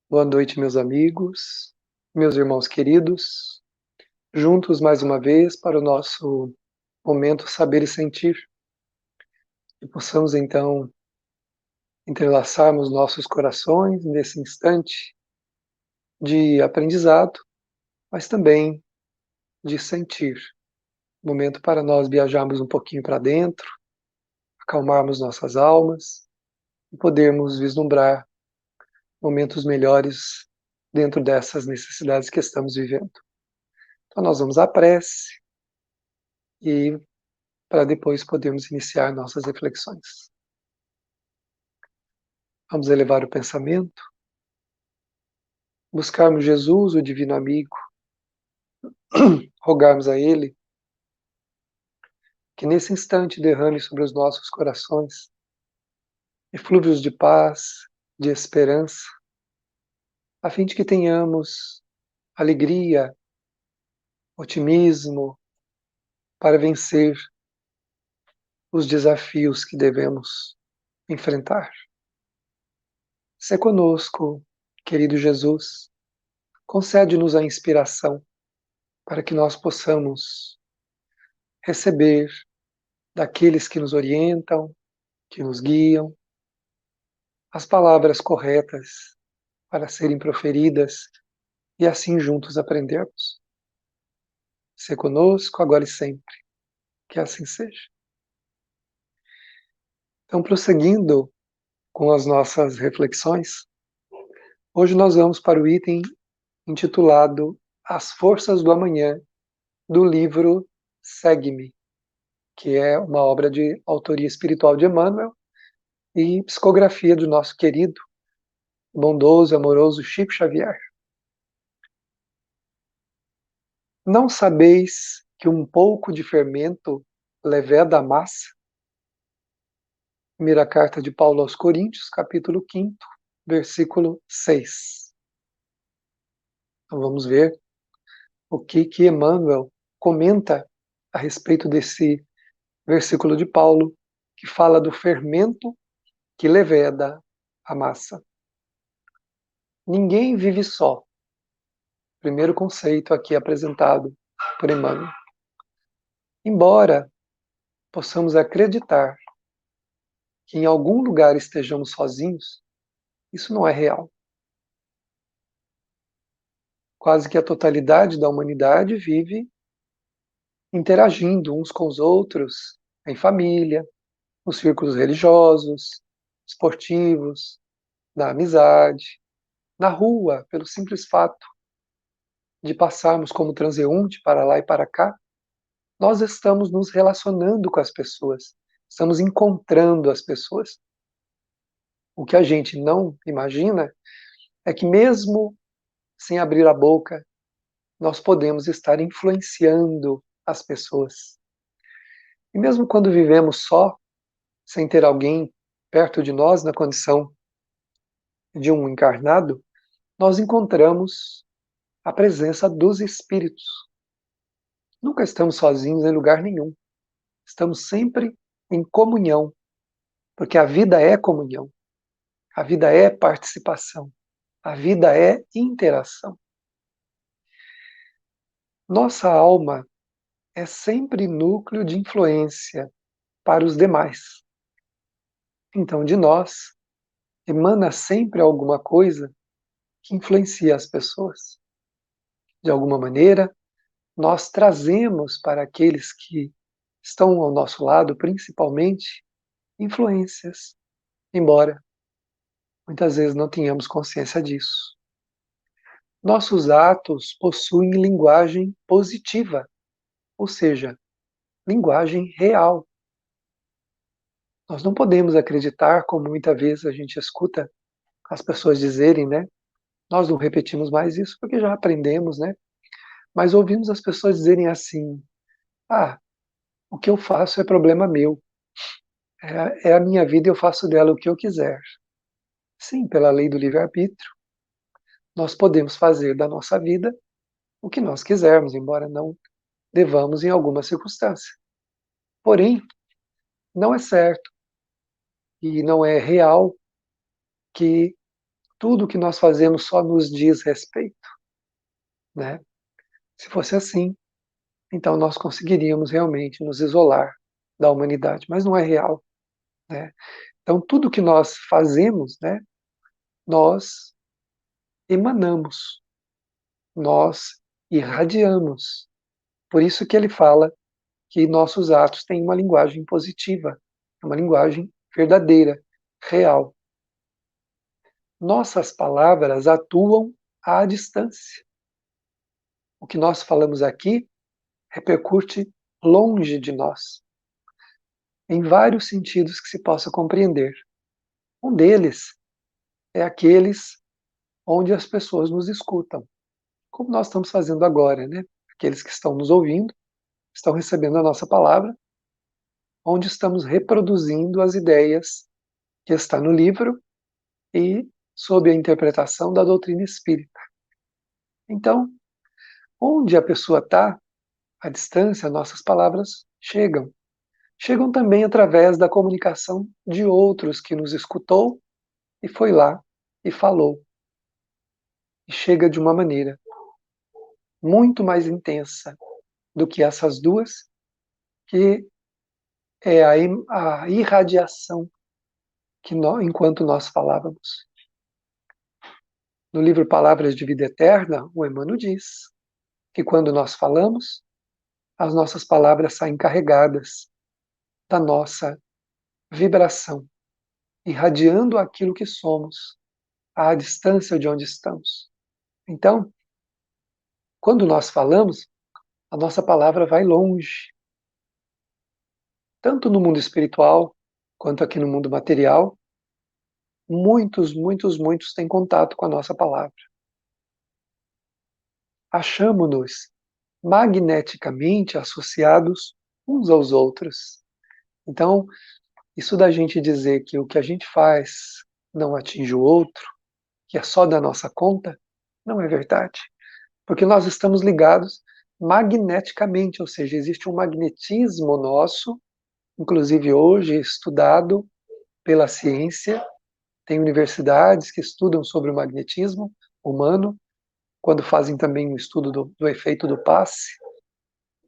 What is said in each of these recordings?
Boa noite, meus amigos, meus irmãos queridos, juntos mais uma vez para o nosso momento Saber e Sentir, e possamos então entrelaçarmos nossos corações nesse instante de aprendizado, mas também de sentir. Momento para nós viajarmos um pouquinho para dentro, acalmarmos nossas almas e podermos vislumbrar momentos melhores dentro dessas necessidades que estamos vivendo. Então nós vamos à prece e para depois podermos iniciar nossas reflexões. Vamos elevar o pensamento, buscarmos Jesus, o Divino Amigo, rogarmos a Ele que nesse instante derrame sobre os nossos corações eflúvios de paz, de esperança, a fim de que tenhamos alegria, otimismo para vencer os desafios que devemos enfrentar. Se conosco, querido Jesus, concede-nos a inspiração para que nós possamos receber daqueles que nos orientam, que nos guiam, as palavras corretas para serem proferidas e assim juntos aprendermos. Se conosco, agora e sempre, que assim seja. Então, prosseguindo com as nossas reflexões, hoje nós vamos para o item intitulado As Forças do Amanhã, do livro Segue-me, que é uma obra de autoria espiritual de Emmanuel e psicografia do nosso querido, bondoso e amoroso Chico Xavier. Não sabeis que um pouco de fermento leveda a massa? Primeira carta de Paulo aos Coríntios, capítulo 5, versículo 6. Então vamos ver o que Emmanuel comenta a respeito desse versículo de Paulo, que fala do fermento que leveda a massa. Ninguém vive só. Primeiro conceito aqui apresentado por Emmanuel. Embora possamos acreditar que em algum lugar estejamos sozinhos, isso não é real. Quase que a totalidade da humanidade vive interagindo uns com os outros, em família, nos círculos religiosos, esportivos, na amizade, na rua, pelo simples fato de passarmos como transeunte para lá e para cá, nós estamos nos relacionando com as pessoas, estamos encontrando as pessoas. O que a gente não imagina é que mesmo sem abrir a boca, nós podemos estar influenciando as pessoas. E mesmo quando vivemos só, sem ter alguém perto de nós na condição de um encarnado, nós encontramos a presença dos espíritos. Nunca estamos sozinhos em lugar nenhum. Estamos sempre em comunhão, porque a vida é comunhão, a vida é participação, a vida é interação. Nossa alma é sempre núcleo de influência para os demais. Então, de nós, emana sempre alguma coisa que influencia as pessoas. De alguma maneira, nós trazemos para aqueles que estão ao nosso lado, principalmente, influências, embora muitas vezes não tenhamos consciência disso. Nossos atos possuem linguagem positiva, ou seja, linguagem real. Nós não podemos acreditar, como muitas vezes a gente escuta as pessoas dizerem, né? Nós não repetimos mais isso porque já aprendemos, né? Mas ouvimos as pessoas dizerem assim: ah, o que eu faço é problema meu, é a minha vida e eu faço dela o que eu quiser. Sim, pela lei do livre-arbítrio, nós podemos fazer da nossa vida o que nós quisermos, embora não devamos em alguma circunstância. Porém, não é certo e não é real que tudo que nós fazemos só nos diz respeito, né? Se fosse assim, então nós conseguiríamos realmente nos isolar da humanidade, mas não é real, né? Então tudo que nós fazemos, né, nós emanamos, nós irradiamos. Por isso que ele fala que nossos atos têm uma linguagem positiva, uma linguagem verdadeira, real. Nossas palavras atuam à distância. O que nós falamos aqui repercute longe de nós, em vários sentidos que se possa compreender. Um deles é aqueles onde as pessoas nos escutam, como nós estamos fazendo agora, né? Aqueles que estão nos ouvindo, estão recebendo a nossa palavra, onde estamos reproduzindo as ideias que está no livro e sob a interpretação da doutrina espírita. Então, onde a pessoa está, à distância, nossas palavras chegam. Chegam também através da comunicação de outros que nos escutou e foi lá e falou. E chega de uma maneira muito mais intensa do que essas duas, que é a irradiação que nós, enquanto nós falávamos. No livro Palavras de Vida Eterna, o Emmanuel diz que quando nós falamos, as nossas palavras saem carregadas da nossa vibração, irradiando aquilo que somos, à distância de onde estamos. Então, quando nós falamos, a nossa palavra vai longe, tanto no mundo espiritual quanto aqui no mundo material. Muitos têm contato com a nossa palavra. Achamos-nos magneticamente associados uns aos outros. Então, isso da gente dizer que o que a gente faz não atinge o outro, que é só da nossa conta, não é verdade. Porque nós estamos ligados magneticamente, ou seja, existe um magnetismo nosso, inclusive hoje estudado pela ciência, tem universidades que estudam sobre o magnetismo humano, quando fazem também um estudo do efeito do passe,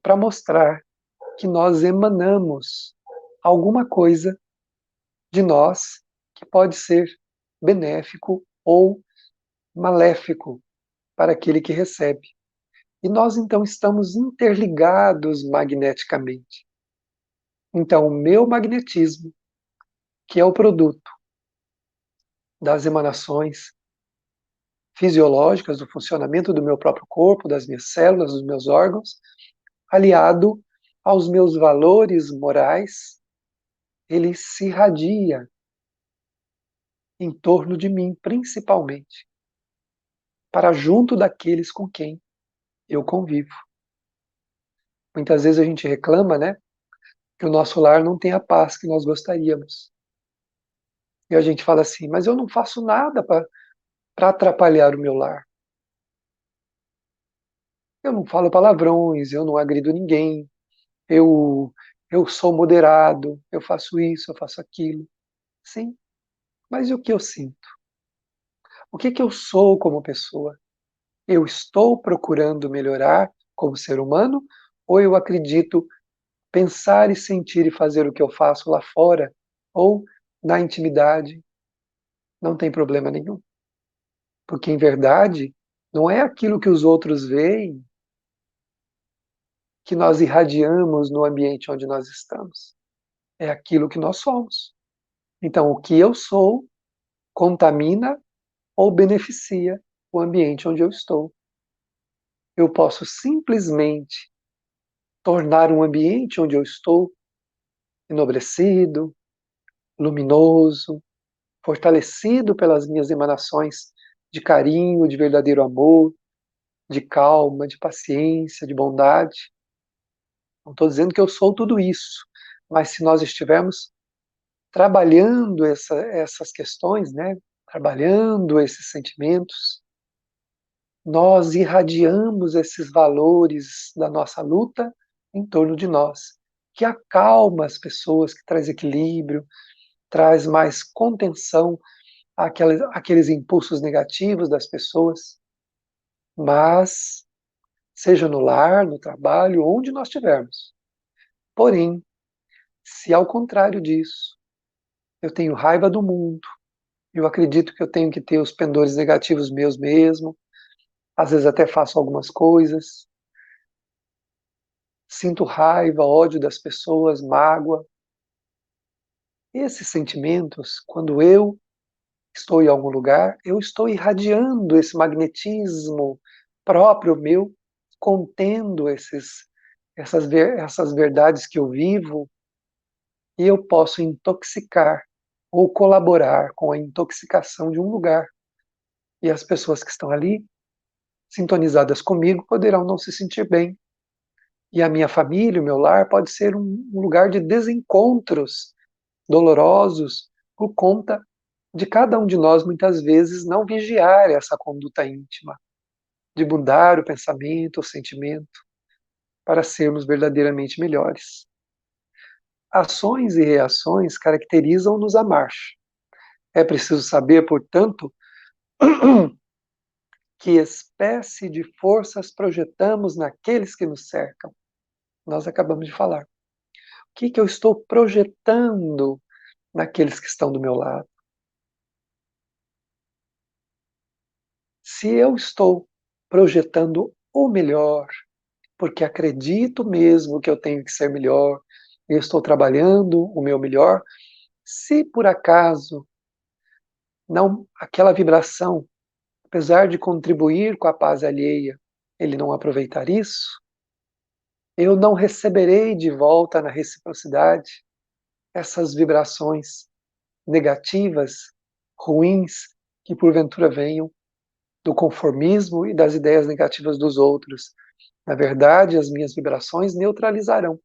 para mostrar que nós emanamos alguma coisa de nós que pode ser benéfico ou maléfico para aquele que recebe. E nós então estamos interligados magneticamente. Então, o meu magnetismo, que é o produto das emanações fisiológicas, do funcionamento do meu próprio corpo, das minhas células, dos meus órgãos, aliado aos meus valores morais, ele se irradia em torno de mim, principalmente, para junto daqueles com quem eu convivo. Muitas vezes a gente reclama, né, que o nosso lar não tem a paz que nós gostaríamos. E a gente fala assim, mas eu não faço nada para atrapalhar o meu lar. Eu não falo palavrões, eu não agrido ninguém, eu, eu sou moderado, eu faço isso, eu faço aquilo. Sim, mas e o que eu sinto? O que que eu sou como pessoa? Eu estou procurando melhorar como ser humano ou eu acredito pensar e sentir e fazer o que eu faço lá fora ou na intimidade? Não tem problema nenhum. Porque, em verdade, não é aquilo que os outros veem que nós irradiamos no ambiente onde nós estamos. É aquilo que nós somos. Então, o que eu sou contamina ou beneficia o ambiente onde eu estou. Eu posso simplesmente tornar um ambiente onde eu estou enobrecido, luminoso, fortalecido pelas minhas emanações de carinho, de verdadeiro amor, de calma, de paciência, de bondade. Não estou dizendo que eu sou tudo isso, mas se nós estivermos trabalhando essas questões, né, trabalhando esses sentimentos, nós irradiamos esses valores da nossa luta em torno de nós, que acalma as pessoas, que traz equilíbrio, traz mais contenção aqueles impulsos negativos das pessoas, mas seja no lar, no trabalho, onde nós estivermos. Porém, se ao contrário disso, eu tenho raiva do mundo, eu acredito que eu tenho que ter os pendores negativos meus mesmo, às vezes até faço algumas coisas, sinto raiva, ódio das pessoas, mágoa. Esses sentimentos, quando eu estou em algum lugar, eu estou irradiando esse magnetismo próprio meu, contendo essas verdades que eu vivo, e eu posso intoxicar ou colaborar com a intoxicação de um lugar. E as pessoas que estão ali, sintonizadas comigo, poderão não se sentir bem. E a minha família, o meu lar, pode ser um lugar de desencontros dolorosos por conta de cada um de nós, muitas vezes, não vigiar essa conduta íntima, de mudar o pensamento, o sentimento, para sermos verdadeiramente melhores. Ações e reações caracterizam-nos a marcha. É preciso saber, portanto, que espécie de forças projetamos naqueles que nos cercam. Nós acabamos de falar. O que eu estou projetando naqueles que estão do meu lado? Se eu estou projetando o melhor, porque acredito mesmo que eu tenho que ser melhor, eu estou trabalhando o meu melhor, se por acaso não aquela vibração, apesar de contribuir com a paz alheia, ele não aproveitar isso, eu não receberei de volta na reciprocidade essas vibrações negativas, ruins, que porventura venham do conformismo e das ideias negativas dos outros. Na verdade, as minhas vibrações neutralizarão.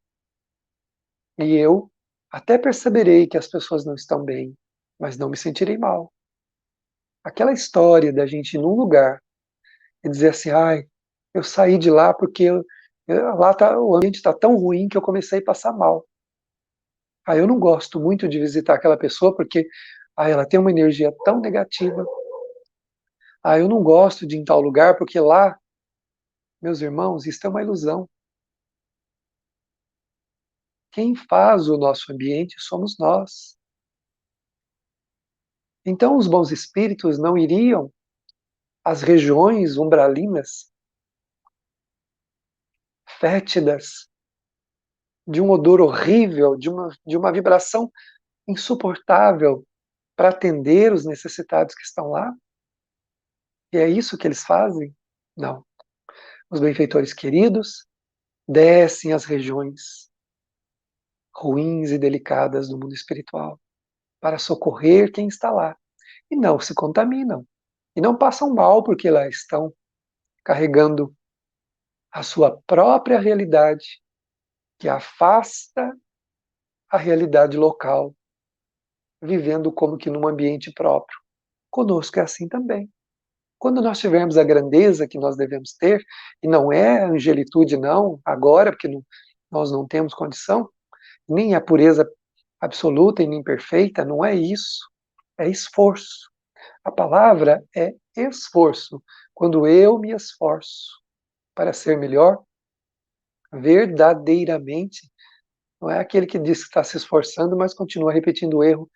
E eu até perceberei que as pessoas não estão bem, mas não me sentirei mal. Aquela história da gente ir num lugar e dizer assim, ai, eu saí de lá porque lá o ambiente está tão ruim que eu comecei a passar mal. Ah, eu não gosto muito de visitar aquela pessoa porque ela tem uma energia tão negativa. Ah, eu não gosto de ir em tal lugar porque lá, meus irmãos, isso é uma ilusão. Quem faz o nosso ambiente somos nós. Então, os bons espíritos não iriam às regiões umbralinas, fétidas, de um odor horrível, de uma vibração insuportável, para atender os necessitados que estão lá? E é isso que eles fazem? Não. Os benfeitores queridos descem às regiões ruins e delicadas do mundo espiritual para socorrer quem está lá. E não se contaminam. E não passam mal porque lá estão carregando a sua própria realidade, que afasta a realidade local, vivendo como que num ambiente próprio. Conosco é assim também. Quando nós tivermos a grandeza que nós devemos ter, e não é angelitude não, agora, porque nós não temos condição, nem a pureza absoluta e nem perfeita, não é isso. É esforço. A palavra é esforço. Quando eu me esforço para ser melhor, verdadeiramente, não é aquele que diz que está se esforçando, mas continua repetindo o erro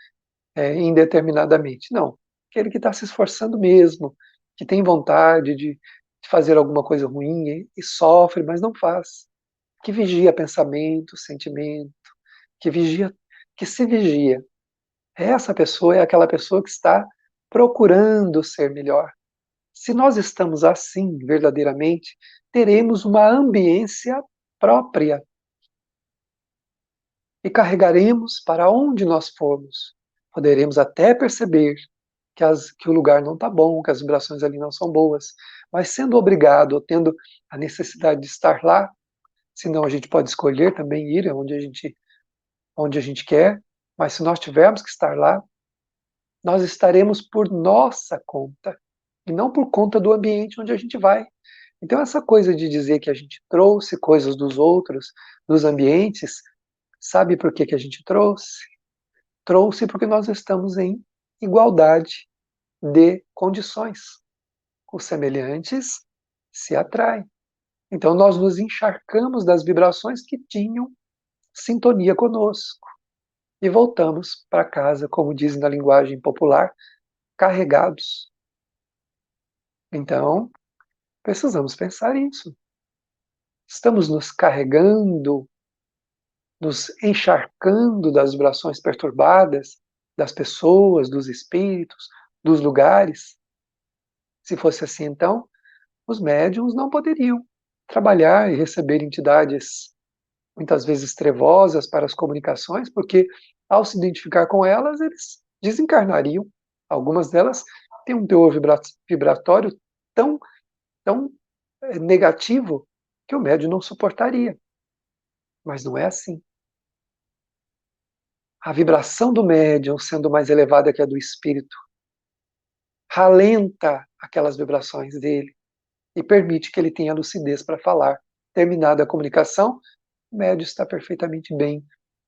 indeterminadamente. Não. Aquele que está se esforçando mesmo, que tem vontade de fazer alguma coisa ruim e sofre, mas não faz. Que vigia pensamento, sentimento, que vigia, que se vigia. Essa pessoa é aquela pessoa que está procurando ser melhor. Se nós estamos assim verdadeiramente, teremos uma ambiência própria e carregaremos para onde nós formos. Poderemos até perceber que o lugar não está bom, que as vibrações ali não são boas, mas sendo obrigado ou tendo a necessidade de estar lá, senão a gente pode escolher também ir onde a gente quer, mas se nós tivermos que estar lá, nós estaremos por nossa conta e não por conta do ambiente onde a gente vai. Então essa coisa de dizer que a gente trouxe coisas dos outros, dos ambientes, sabe por que a gente trouxe? Trouxe porque nós estamos em igualdade. de condições. Os semelhantes se atraem. Então nós nos encharcamos das vibrações que tinham sintonia conosco e voltamos para casa, como dizem na linguagem popular, carregados. Então, precisamos pensar nisso. Estamos nos carregando, nos encharcando das vibrações perturbadas das pessoas, dos espíritos, dos lugares. Se fosse assim, então, os médiums não poderiam trabalhar e receber entidades muitas vezes trevosas para as comunicações, porque ao se identificar com elas, eles desencarnariam. Algumas delas têm um teor vibratório tão, tão negativo que o médium não suportaria. Mas não é assim. A vibração do médium, sendo mais elevada que a do espírito, ralenta aquelas vibrações dele e permite que ele tenha lucidez para falar. Terminada a comunicação, o médium está perfeitamente bem,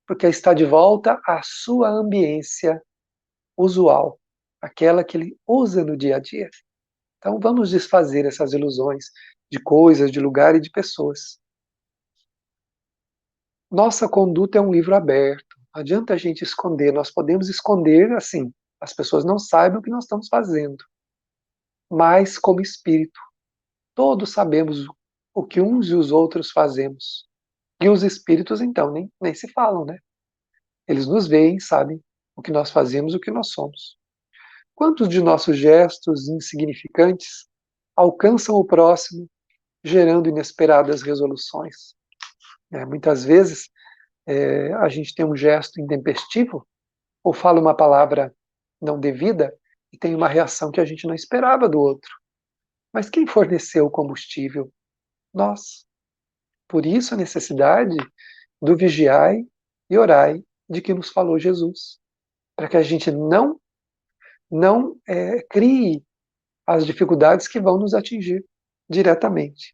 porque está de volta à sua ambiência usual, aquela que ele usa no dia a dia. Então vamos desfazer essas ilusões de coisas, de lugar e de pessoas. Nossa conduta é um livro aberto. Não adianta a gente esconder. Nós podemos esconder assim, as pessoas não saibam o que nós estamos fazendo. Mas como espírito, todos sabemos o que uns e os outros fazemos. E os espíritos, então, nem se falam, né? Eles nos veem, sabem o que nós fazemos, o que nós somos. Quantos de nossos gestos insignificantes alcançam o próximo, gerando inesperadas resoluções? Muitas vezes, a gente tem um gesto intempestivo, ou fala uma palavra não devida, e tem uma reação que a gente não esperava do outro. Mas quem forneceu o combustível? Nós. Por isso a necessidade do vigiai e orai de que nos falou Jesus, para que a gente não crie as dificuldades que vão nos atingir diretamente.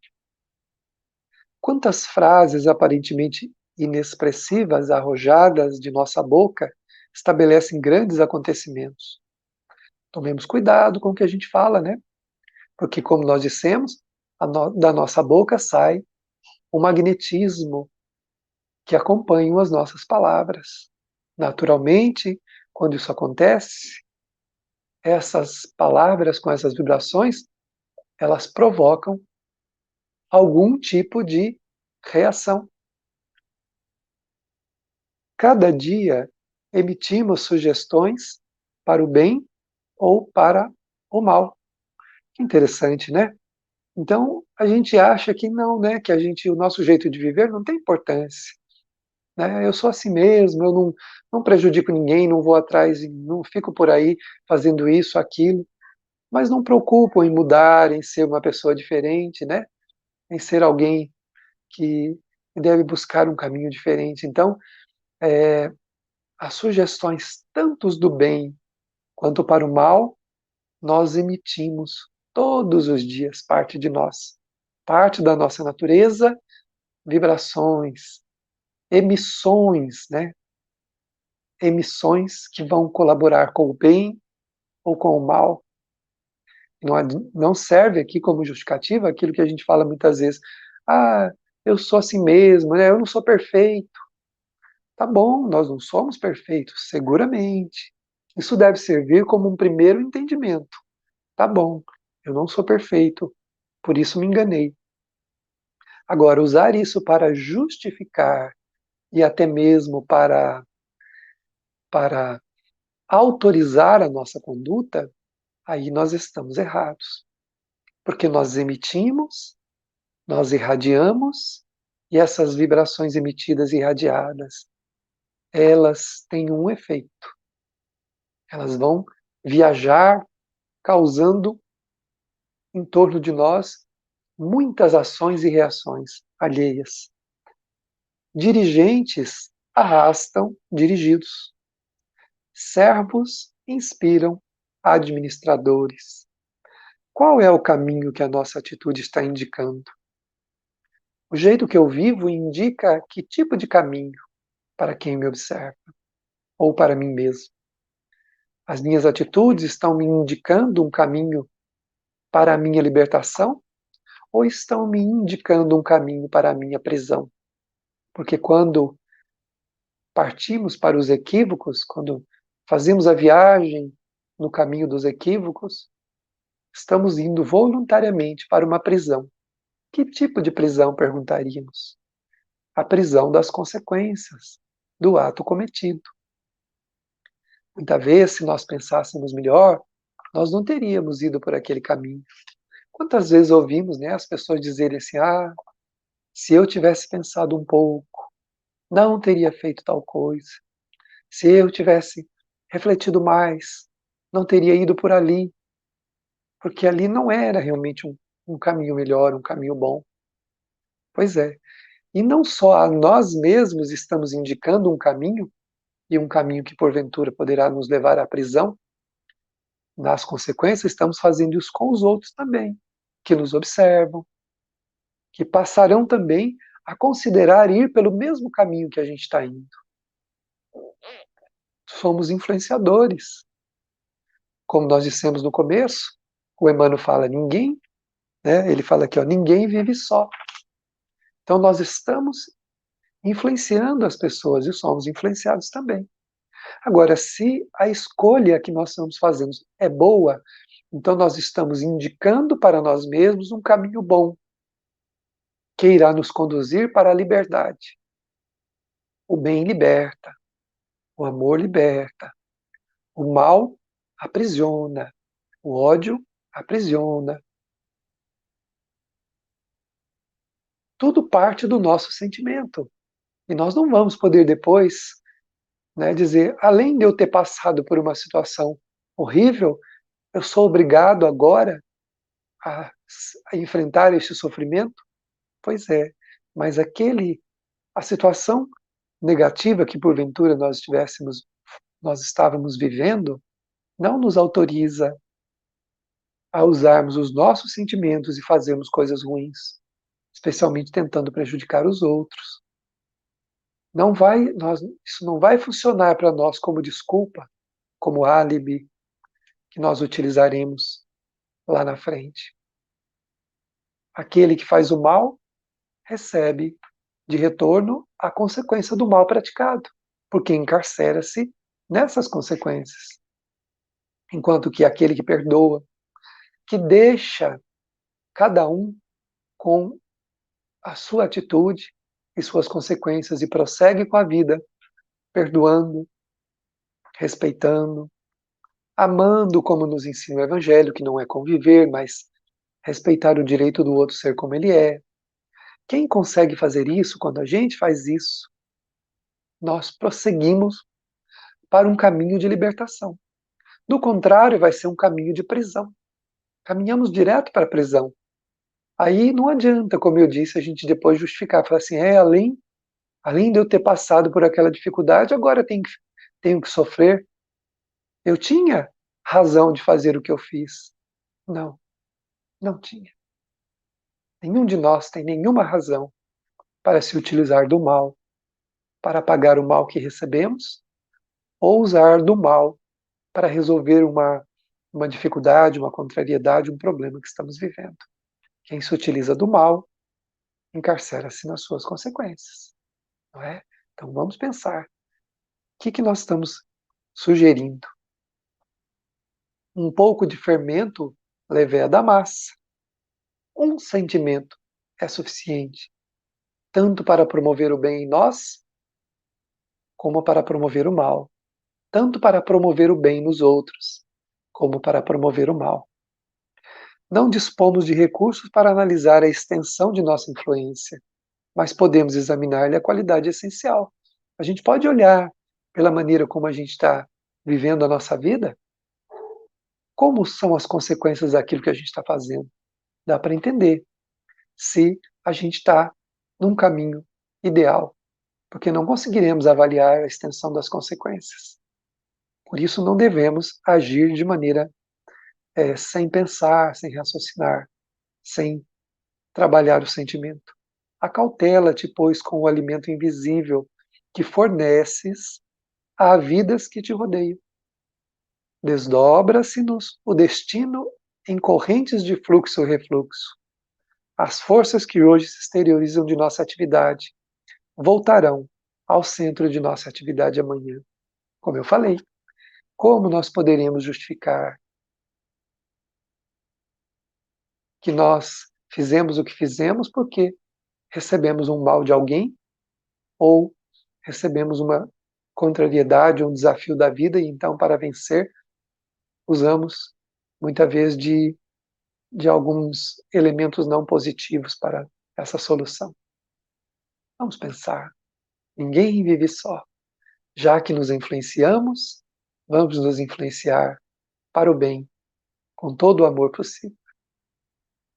Quantas frases aparentemente inexpressivas arrojadas de nossa boca estabelecem grandes acontecimentos? Tomemos cuidado com o que a gente fala, né? Porque, como nós dissemos, da nossa boca sai o magnetismo que acompanha as nossas palavras. Naturalmente, quando isso acontece, essas palavras com essas vibrações, elas provocam algum tipo de reação. Cada dia emitimos sugestões para o bem ou para o mal. Que interessante, né? Então, a gente acha que não, né? Que o nosso jeito de viver não tem importância. Né? Eu sou assim mesmo, eu não prejudico ninguém, não vou atrás, não fico por aí fazendo isso, aquilo, mas não preocupo em mudar, em ser uma pessoa diferente, né? Em ser alguém que deve buscar um caminho diferente. Então, as sugestões, tanto do bem quanto para o mal, nós emitimos todos os dias, parte de nós, parte da nossa natureza, vibrações, emissões, né? Emissões que vão colaborar com o bem ou com o mal. Não, não serve aqui como justificativa aquilo que a gente fala muitas vezes. Ah, eu sou assim mesmo, né? Eu não sou perfeito. Tá bom, nós não somos perfeitos, seguramente. Isso deve servir como um primeiro entendimento. Tá bom, eu não sou perfeito, por isso me enganei. Agora, usar isso para justificar e até mesmo para autorizar a nossa conduta, aí nós estamos errados. Porque nós emitimos, nós irradiamos, e essas vibrações emitidas e irradiadas, elas têm um efeito. Elas vão viajar, causando em torno de nós muitas ações e reações alheias. Dirigentes arrastam dirigidos. Servos inspiram administradores. Qual é o caminho que a nossa atitude está indicando? O jeito que eu vivo indica que tipo de caminho para quem me observa, ou para mim mesmo. As minhas atitudes estão me indicando um caminho para a minha libertação ou estão me indicando um caminho para a minha prisão? Porque quando partimos para os equívocos, quando fazemos a viagem no caminho dos equívocos, estamos indo voluntariamente para uma prisão. Que tipo de prisão, perguntaríamos? A prisão das consequências do ato cometido. Muitas vezes, se nós pensássemos melhor, nós não teríamos ido por aquele caminho. Quantas vezes ouvimos, as pessoas dizerem assim: ah, se eu tivesse pensado um pouco, não teria feito tal coisa. Se eu tivesse refletido mais, não teria ido por ali, porque ali não era realmente um caminho melhor, um caminho bom. Pois é. E não só a nós mesmos estamos indicando um caminho, e um caminho que porventura poderá nos levar à prisão, nas consequências estamos fazendo isso com os outros também, que nos observam, que passarão também a considerar ir pelo mesmo caminho que a gente está indo. Somos influenciadores. Como nós dissemos no começo, o Emmanuel fala ninguém, ele fala aqui, ninguém vive só. Então nós estamos influenciando as pessoas e somos influenciados também. Agora, se a escolha que nós estamos fazendo é boa, então nós estamos indicando para nós mesmos um caminho bom, que irá nos conduzir para a liberdade. O bem liberta, o amor liberta, o mal aprisiona, o ódio aprisiona. Tudo parte do nosso sentimento. E nós não vamos poder depois dizer, além de eu ter passado por uma situação horrível, eu sou obrigado agora a, a enfrentar este sofrimento? Pois é, mas a situação negativa que porventura nós estávamos vivendo, não nos autoriza a usarmos os nossos sentimentos e fazermos coisas ruins, especialmente tentando prejudicar os outros. Isso não vai funcionar para nós como desculpa, como álibi que nós utilizaremos lá na frente. Aquele que faz o mal recebe de retorno a consequência do mal praticado, porque encarcera-se nessas consequências. Enquanto que aquele que perdoa, que deixa cada um com a sua atitude e suas consequências e prossegue com a vida, perdoando, respeitando, amando como nos ensina o Evangelho, que não é conviver, mas respeitar o direito do outro ser como ele é. Quem consegue fazer isso, quando a gente faz isso, nós prosseguimos para um caminho de libertação. Do contrário, vai ser um caminho de prisão. Caminhamos direto para a prisão. Aí não adianta, como eu disse, a gente depois justificar, falar assim, além de eu ter passado por aquela dificuldade, agora tenho que sofrer. Eu tinha razão de fazer o que eu fiz. Não, não tinha. Nenhum de nós tem nenhuma razão para se utilizar do mal, para pagar o mal que recebemos, ou usar do mal para resolver uma dificuldade, uma contrariedade, um problema que estamos vivendo. Quem se utiliza do mal, encarcera-se nas suas consequências. Não é? Então vamos pensar. O que nós estamos sugerindo? Um pouco de fermento leveda a massa. Um sentimento é suficiente, tanto para promover o bem em nós, como para promover o mal. Tanto para promover o bem nos outros, como para promover o mal. Não dispomos de recursos para analisar a extensão de nossa influência, mas podemos examinar-lhe a qualidade essencial. A gente pode olhar pela maneira como a gente está vivendo a nossa vida, como são as consequências daquilo que a gente está fazendo. Dá para entender se a gente está num caminho ideal, porque não conseguiremos avaliar a extensão das consequências. Por isso, não devemos agir de maneira sem pensar, sem raciocinar, sem trabalhar o sentimento. Acautela-te, pois, com o alimento invisível que forneces a vidas que te rodeiam. desdobra-se-nos o destino em correntes de fluxo e refluxo. As forças que hoje se exteriorizam de nossa atividade voltarão ao centro de nossa atividade amanhã. Como eu falei, como nós poderíamos justificar que nós fizemos o que fizemos porque recebemos um mal de alguém ou recebemos uma contrariedade, um desafio da vida, e então, para vencer, usamos muitas vezes de alguns elementos não positivos para essa solução. Vamos pensar, ninguém vive só. Já que nos influenciamos, vamos nos influenciar para o bem, com todo o amor possível.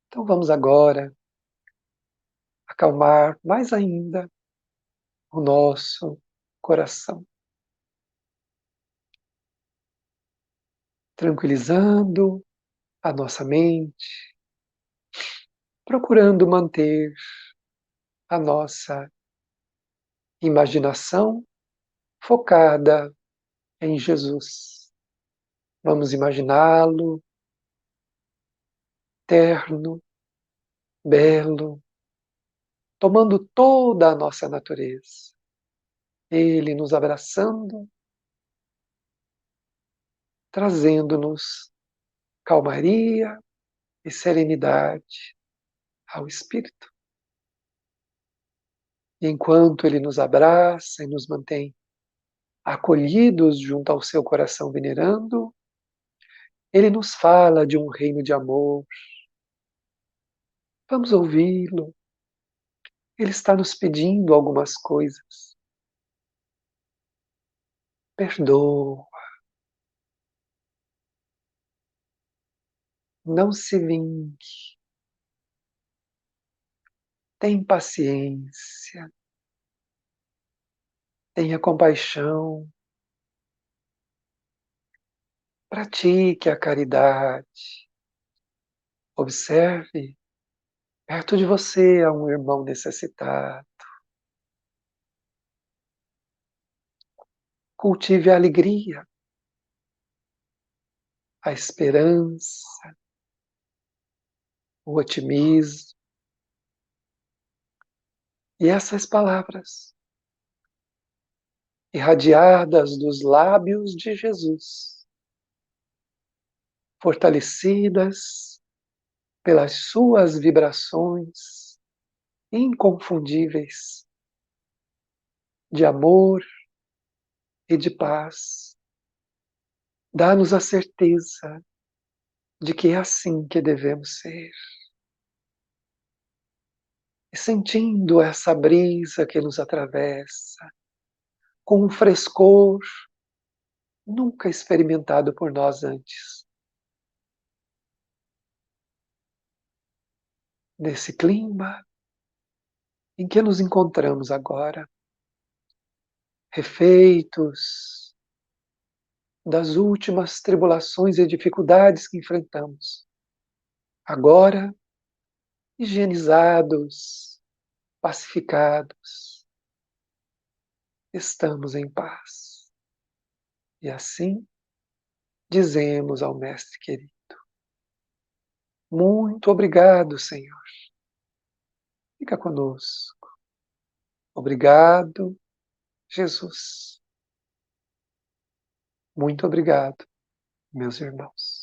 Então vamos agora acalmar mais ainda o nosso coração, tranquilizando a nossa mente, procurando manter a nossa imaginação focada em Jesus. Vamos imaginá-lo terno, belo, tomando toda a nossa natureza. Ele nos abraçando, trazendo-nos calmaria e serenidade ao espírito. E enquanto ele nos abraça e nos mantém acolhidos junto ao seu coração venerando, ele nos fala de um reino de amor. Vamos ouvi-lo. Ele está nos pedindo algumas coisas. Perdoa, não se vingue, tem paciência, tenha compaixão, pratique a caridade. Observe, perto de você há um irmão necessitado. Cultive a alegria, a esperança, o otimismo. E essas palavras, irradiadas dos lábios de Jesus, fortalecidas pelas suas vibrações inconfundíveis de amor e de paz, dá-nos a certeza de que é assim que devemos ser. E sentindo essa brisa que nos atravessa, com um frescor nunca experimentado por nós antes. Nesse clima em que nos encontramos agora, refeitos das últimas tribulações e dificuldades que enfrentamos, agora higienizados, pacificados, estamos em paz. E assim dizemos ao Mestre querido: muito obrigado, Senhor. Fica conosco. Obrigado, Jesus. Muito obrigado, meus irmãos.